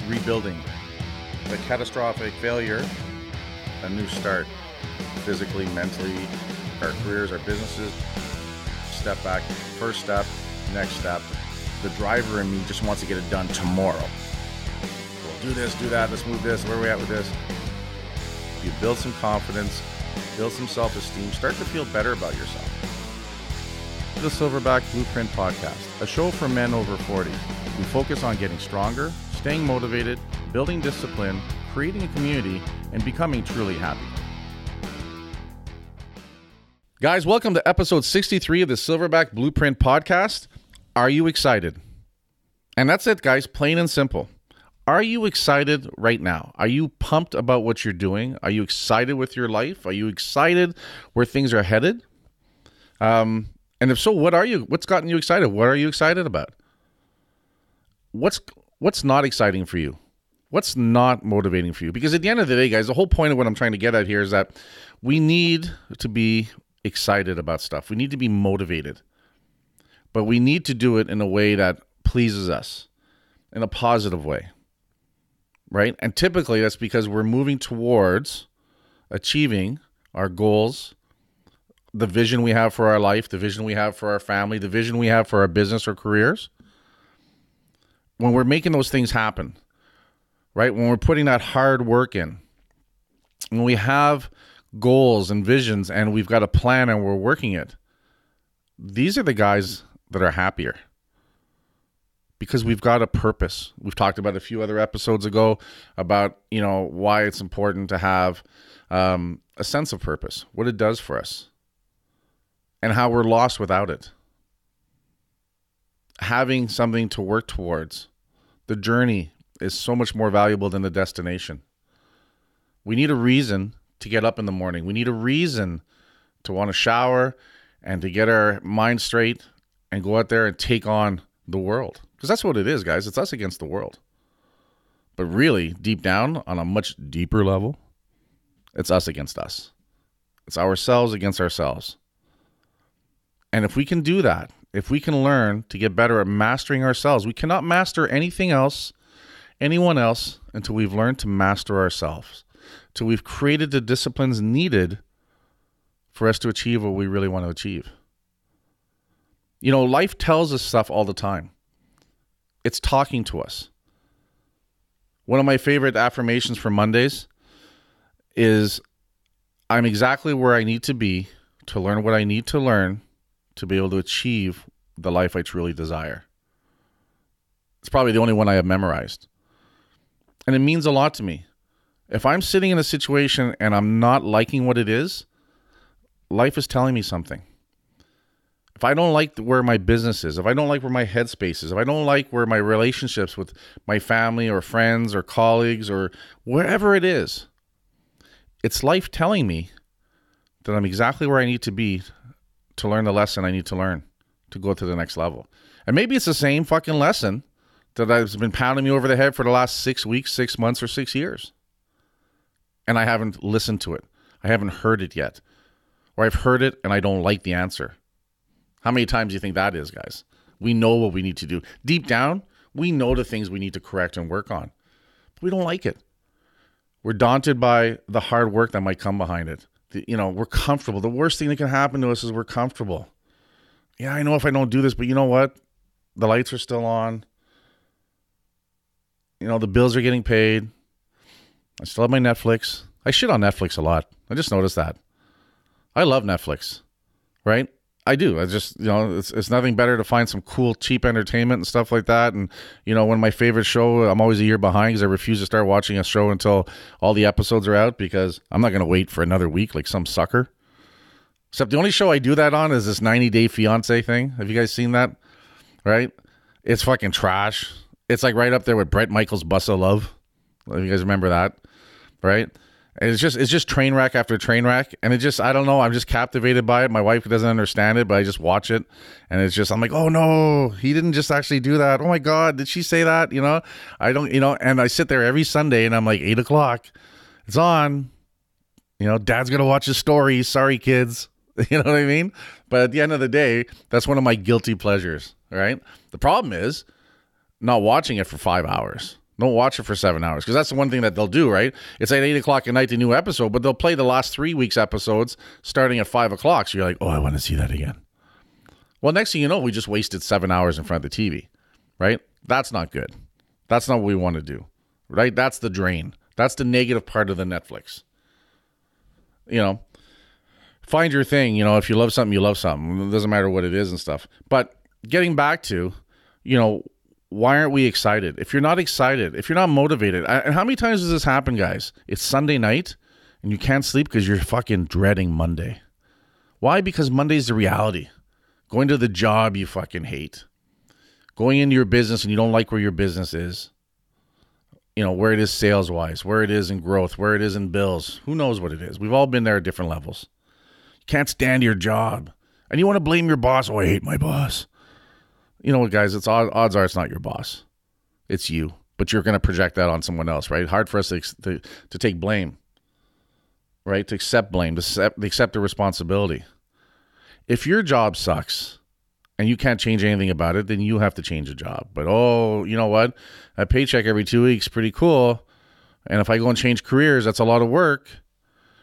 rebuilding. A catastrophic failure, a new start. Physically, mentally, our careers, our businesses. Step back, first step, next step. The driver in me just wants to get it done tomorrow. We'll do this, do that, let's move this, where are we at with this? You build some confidence, build some self-esteem, start to feel better about yourself. The Silverback Blueprint Podcast, a show for men over 40 who focus on getting stronger, staying motivated, building discipline, creating a community, and becoming truly happy. Guys, welcome to episode 63 of the Silverback Blueprint Podcast. Are you excited? And that's it, guys, plain and simple. Are you excited right now? Are you pumped about what you're doing? Are you excited with your life? Are you excited where things are headed? And if so, what's gotten you excited? What are you excited about? What's not exciting for you? What's not motivating for you? Because at the end of the day, guys, the whole point of what I'm trying to get at here is that we need to be excited about stuff. We need to be motivated. But we need to do it in a way that pleases us, in a positive way. Right? And typically that's because we're moving towards achieving our goals, the vision we have for our life, the vision we have for our family, the vision we have for our business or careers. When we're making those things happen, right? When we're putting that hard work in, when we have goals and visions and we've got a plan and we're working it, these are the guys that are happier because we've got a purpose. We've talked about a few other episodes ago about, why it's important to have a sense of purpose, what it does for us, and how we're lost without it. Having something to work towards, the journey is so much more valuable than the destination. We need a reason to get up in the morning. We need a reason to want to shower and to get our mind straight and go out there and take on the world. Because that's what it is, guys. It's us against the world. But really, deep down, on a much deeper level, it's us against us. It's ourselves against ourselves. And if we can do that, if we can learn to get better at mastering ourselves, we cannot master anything else, anyone else, until we've learned to master ourselves, till we've created the disciplines needed for us to achieve what we really want to achieve. Life tells us stuff all the time. It's talking to us. One of my favorite affirmations for Mondays is, I'm exactly where I need to be to learn what I need to learn to be able to achieve the life I truly desire. It's probably the only one I have memorized. And it means a lot to me. If I'm sitting in a situation and I'm not liking what it is, life is telling me something. If I don't like where my business is, if I don't like where my headspace is, if I don't like where my relationships with my family or friends or colleagues or wherever it is, it's life telling me that I'm exactly where I need to be to learn the lesson I need to learn to go to the next level. And maybe it's the same fucking lesson that has been pounding me over the head for the last 6 weeks, 6 months, or 6 years. And I haven't listened to it. I haven't heard it yet. Or I've heard it and I don't like the answer. How many times do you think that is, guys? We know what we need to do. Deep down, we know the things we need to correct and work on. But we don't like it. We're daunted by the hard work that might come behind it. We're comfortable. The worst thing that can happen to us is we're comfortable. Yeah, I know if I don't do this, but you know what? The lights are still on. The bills are getting paid. I still have my Netflix. I shit on Netflix a lot. I just noticed that. I love Netflix, right? I do. I just, it's nothing better to find some cool, cheap entertainment and stuff like that. And, one of my favorite show, I'm always a year behind because I refuse to start watching a show until all the episodes are out because I'm not going to wait for another week like some sucker. Except the only show I do that on is this 90-Day Fiancé thing. Have you guys seen that? Right? It's fucking trash. It's like right up there with Bret Michaels' Bus of Love. If you guys remember that, right? And it's just train wreck after train wreck. And I don't know. I'm just captivated by it. My wife doesn't understand it, but I just watch it. And I'm like, oh no, he didn't just actually do that. Oh my God, did she say that? I don't, and I sit there every Sunday and I'm like 8:00. It's on. Dad's going to watch his stories. Sorry, kids. You know what I mean? But at the end of the day, that's one of my guilty pleasures, right? The problem is not watching it for 5 hours. Don't watch it for 7 hours, because that's the one thing that they'll do, right? It's at 8 o'clock at night, the new episode, but they'll play the last 3 weeks' episodes starting at 5 o'clock. So you're like, oh, I want to see that again. Well, next thing you know, we just wasted 7 hours in front of the TV, right? That's not good. That's not what we want to do, right? That's the drain. That's the negative part of the Netflix. You know, find your thing. You know, if you love something, you love something. It doesn't matter what it is and stuff. But getting back to, you know, why aren't we excited? If you're not excited, if you're not motivated, and how many times does this happen, guys? It's Sunday night and you can't sleep because you're fucking dreading Monday. Why? Because Monday's the reality. Going to the job you fucking hate. Going into your business and you don't like where your business is. You know, where it is sales-wise, where it is in growth, where it is in bills. Who knows what it is? We've all been there at different levels. You can't stand your job. And you want to blame your boss. Oh, I hate my boss. You know what, guys? It's odds are it's not your boss. It's you. But you're going to project that on someone else, right? Hard for us to take blame, right? To accept blame, to accept the responsibility. If your job sucks and you can't change anything about it, then you have to change the job. But, oh, you know what? A paycheck every 2 weeks, pretty cool. And if I go and change careers, that's a lot of work.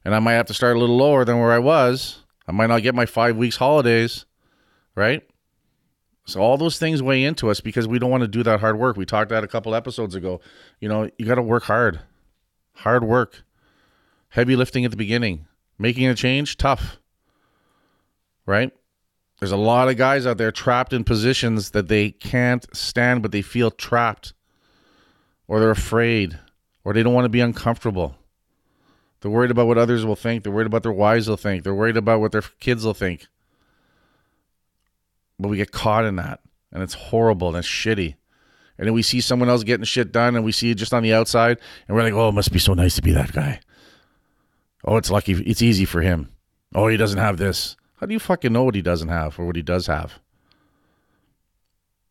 And I might have to start a little lower than where I was. I might not get my 5 weeks holidays, right? So all those things weigh into us because we don't want to do that hard work. We talked that a couple episodes ago. You know, you got to work hard. Hard work. Heavy lifting at the beginning. Making a change, tough. Right? There's a lot of guys out there trapped in positions that they can't stand, but they feel trapped. Or they're afraid. Or they don't want to be uncomfortable. They're worried about what others will think. They're worried about their wives will think. They're worried about what their kids will think. But we get caught in that, and it's horrible, and it's shitty. And then we see someone else getting shit done, and we see it just on the outside, and we're like, oh, it must be so nice to be that guy. Oh, it's lucky. It's easy for him. Oh, he doesn't have this. How do you fucking know what he doesn't have or what he does have?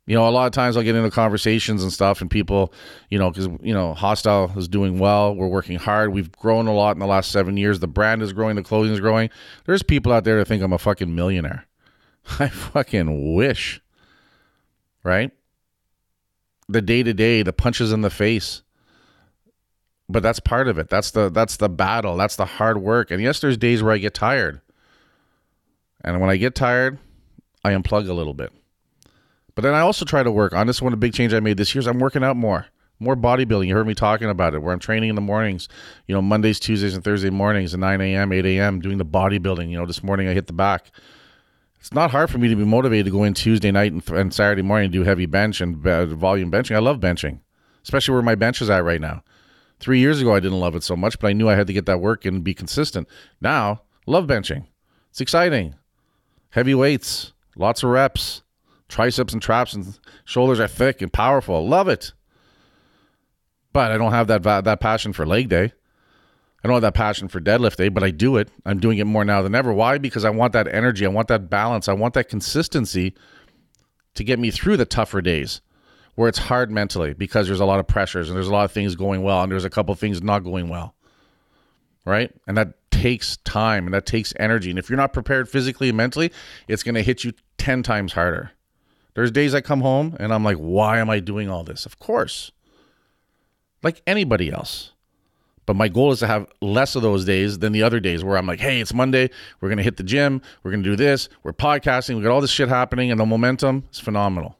You know, a lot of times I'll get into conversations and stuff, and people, you know, because, you know, Hostile is doing well. We're working hard. We've grown a lot in the last 7 years. The brand is growing. The clothing is growing. There's people out there that think I'm a fucking millionaire. I fucking wish, right? The day-to-day, the punches in the face. But that's part of it. That's the battle. That's the hard work. And yes, there's days where I get tired. And when I get tired, I unplug a little bit. But then I also try to work on this. One of the big change I made this year is I'm working out more bodybuilding. You heard me talking about it, where I'm training in the mornings, you know, Mondays, Tuesdays, and Thursday mornings at 9 a.m., 8 a.m., doing the bodybuilding. You know, this morning I hit the back. It's not hard for me to be motivated to go in Tuesday night and Saturday morning and do heavy bench and volume benching. I love benching, especially where my bench is at right now. 3 years ago, I didn't love it so much, but I knew I had to get that work and be consistent. Now, love benching. It's exciting. Heavy weights, lots of reps, triceps and traps and shoulders are thick and powerful. Love it. But I don't have that passion for leg day. I don't have that passion for deadlift day, but I do it. I'm doing it more now than ever. Why? Because I want that energy. I want that balance. I want that consistency to get me through the tougher days where it's hard mentally because there's a lot of pressures and there's a lot of things going well and there's a couple of things not going well, right? And that takes time and that takes energy. And if you're not prepared physically and mentally, it's going to hit you 10 times harder. There's days I come home and I'm like, why am I doing all this? Of course. Like anybody else. But my goal is to have less of those days than the other days where I'm like, hey, it's Monday. We're going to hit the gym. We're going to do this. We're podcasting. We got all this shit happening and the momentum is phenomenal.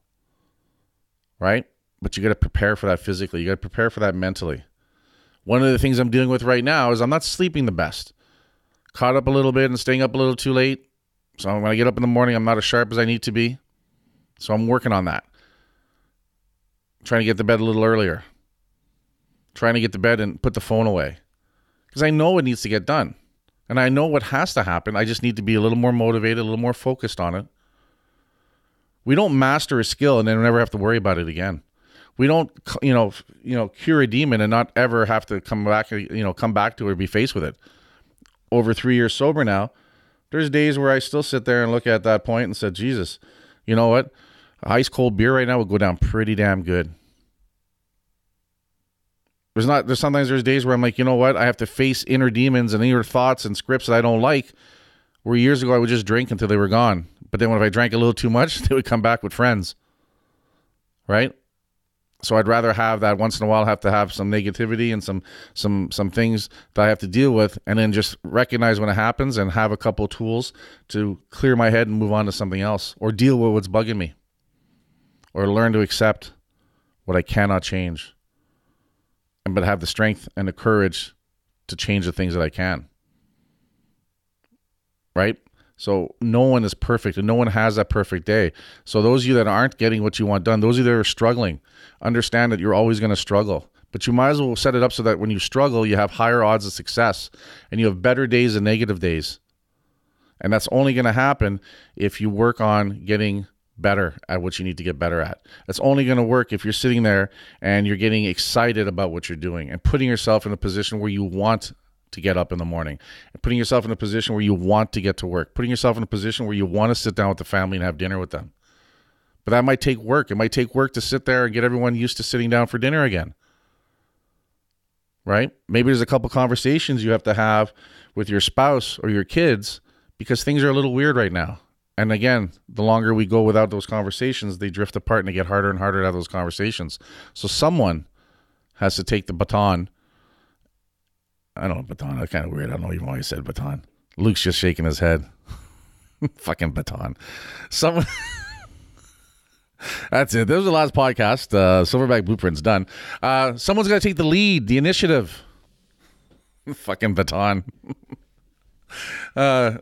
Right? But you got to prepare for that physically. You got to prepare for that mentally. One of the things I'm dealing with right now is I'm not sleeping the best. Caught up a little bit and staying up a little too late. So when I get up in the morning, I'm not as sharp as I need to be. So I'm working on that. Trying to get to bed a little earlier. Trying to get to bed and put the phone away. Because I know it needs to get done. And I know what has to happen. I just need to be a little more motivated, a little more focused on it. We don't master a skill and then never have to worry about it again. We don't, cure a demon and not ever have to come back to it or be faced with it. Over 3 years sober now, there's days where I still sit there and look at that point and said, Jesus, you know what? Ice cold beer right now would go down pretty damn good. There's days where I'm like, you know what? I have to face inner demons and inner thoughts and scripts that I don't like. Where years ago I would just drink until they were gone. But then when I drank a little too much, they would come back with friends. Right? So I'd rather have that once in a while, have to have some negativity and some things that I have to deal with, and then just recognize when it happens and have a couple of tools to clear my head and move on to something else, or deal with what's bugging me, or learn to accept what I cannot change, but have the strength and the courage to change the things that I can. Right? So no one is perfect, and no one has that perfect day. So those of you that aren't getting what you want done, those of you that are struggling, understand that you're always going to struggle. But you might as well set it up so that when you struggle, you have higher odds of success, and you have better days than negative days. And that's only going to happen if you work on getting better at what you need to get better at. That's only going to work if you're sitting there and you're getting excited about what you're doing and putting yourself in a position where you want to get up in the morning, and putting yourself in a position where you want to get to work, putting yourself in a position where you want to sit down with the family and have dinner with them. But that might take work. It might take work to sit there and get everyone used to sitting down for dinner again. Right? Maybe there's a couple conversations you have to have with your spouse or your kids because things are a little weird right now. And again, the longer we go without those conversations, they drift apart and they get harder and harder to have those conversations. So someone has to take the baton. I don't know, baton. That's kind of weird. I don't know even why I said baton. Luke's just shaking his head. Fucking baton. Someone. That's it. This was the last podcast. Silverback Blueprint's done. Someone's got to take the lead, the initiative. Fucking baton.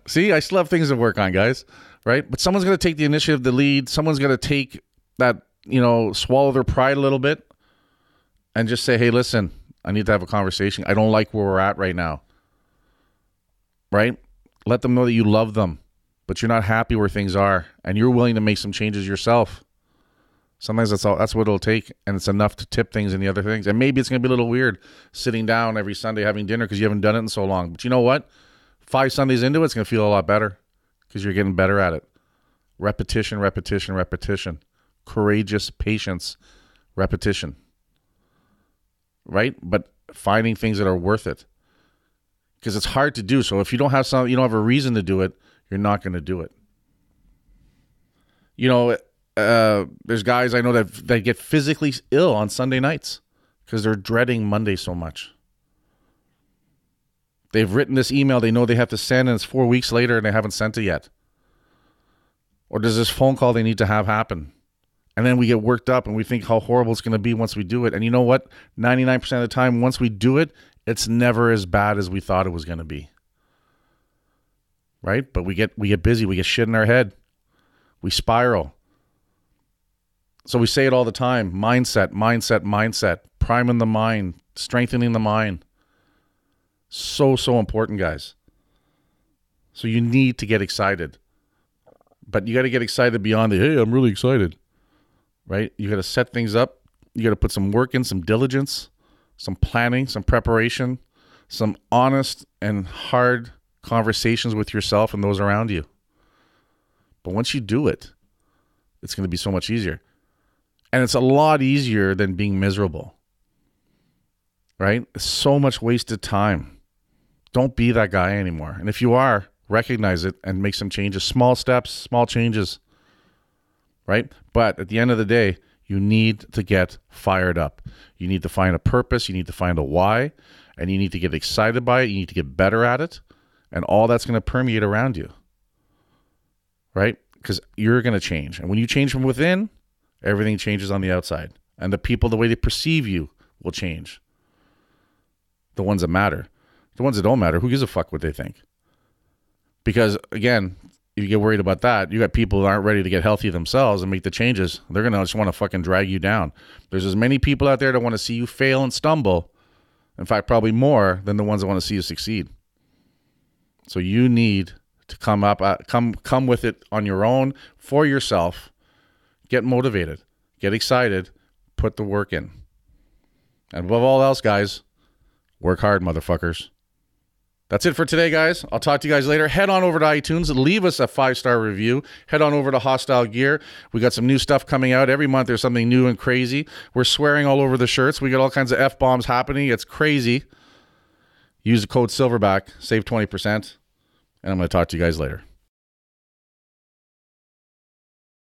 See, I still have things to work on, guys. Right? But someone's got to take the initiative, the lead. Someone's got to take that, swallow their pride a little bit and just say, hey, listen, I need to have a conversation. I don't like where we're at right now. Right? Let them know that you love them, but you're not happy where things are, and you're willing to make some changes yourself. Sometimes that's what it'll take, and it's enough to tip things in the other things. And maybe it's going to be a little weird sitting down every Sunday having dinner because you haven't done it in so long. But you know what? 5 Sundays into it, it's going to feel a lot better because you're getting better at it. Repetition, repetition, repetition. Courageous patience, repetition. Right? But finding things that are worth it. Because it's hard to do. So if you don't have a reason to do it, you're not going to do it. There's guys I know that get physically ill on Sunday nights because they're dreading Monday so much. They've written this email they know they have to send, and it's 4 weeks later and they haven't sent it yet. Or there's this phone call they need to have happen. And then we get worked up and we think how horrible it's going to be once we do it. And you know what? 99% of the time, once we do it, it's never as bad as we thought it was going to be. Right? But we get busy. We get shit in our head. We spiral. So we say it all the time. Mindset, mindset, mindset. Priming the mind. Strengthening the mind. So important, guys. So you need to get excited. But you got to get excited beyond the, hey, I'm really excited. Right? You got to set things up. You got to put some work in, some diligence, some planning, some preparation, some honest and hard conversations with yourself and those around you. But once you do it, it's going to be so much easier. And it's a lot easier than being miserable. Right? It's so much wasted time. Don't be that guy anymore. And if you are, recognize it and make some changes. Small steps, small changes. Right? But at the end of the day, you need to get fired up. You need to find a purpose. You need to find a why. And you need to get excited by it. You need to get better at it. And all that's going to permeate around you. Right? Because you're going to change. And when you change from within, everything changes on the outside. And the people, the way they perceive you will change. The ones that matter. The ones that don't matter, who gives a fuck what they think? Because, again, if you get worried about that, you got people that aren't ready to get healthy themselves and make the changes. They're going to just want to fucking drag you down. There's as many people out there that want to see you fail and stumble. In fact, probably more than the ones that want to see you succeed. So you need to come with it on your own, for yourself. Get motivated. Get excited. Put the work in. And above all else, guys, work hard, motherfuckers. That's it for today, guys. I'll talk to you guys later. Head on over to iTunes. Leave us a 5-star review. Head on over to Hostile Gear. We got some new stuff coming out. Every month there's something new and crazy. We're swearing all over the shirts. We got all kinds of F-bombs happening. It's crazy. Use the code Silverback. Save 20%. And I'm going to talk to you guys later.